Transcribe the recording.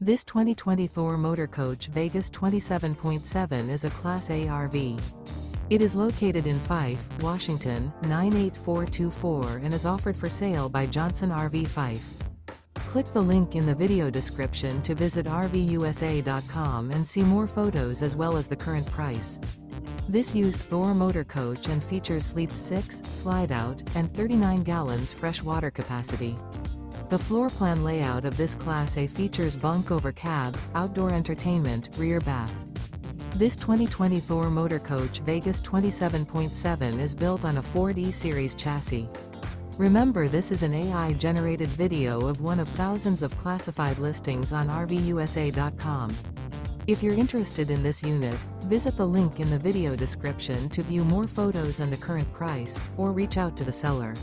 This 2020 Thor Motor Coach Vegas 27.7 is a Class A RV. It is located in Fife, Washington, 98424 and is offered for sale by Johnson RV Fife. Click the link in the video description to visit RVUSA.com and see more photos as well as the current price. This used Thor Motor Coach and features sleep 6, slide-out, and 39 gallons fresh water capacity. The floor plan layout of this Class A features bunk over cab, outdoor entertainment, rear bath. This 2020 Thor Motor Coach Vegas 27.7 is built on a Ford E-Series chassis. Remember, this is an AI-generated video of one of thousands of classified listings on RVUSA.com. If you're interested in this unit, visit the link in the video description to view more photos and the current price, or reach out to the seller.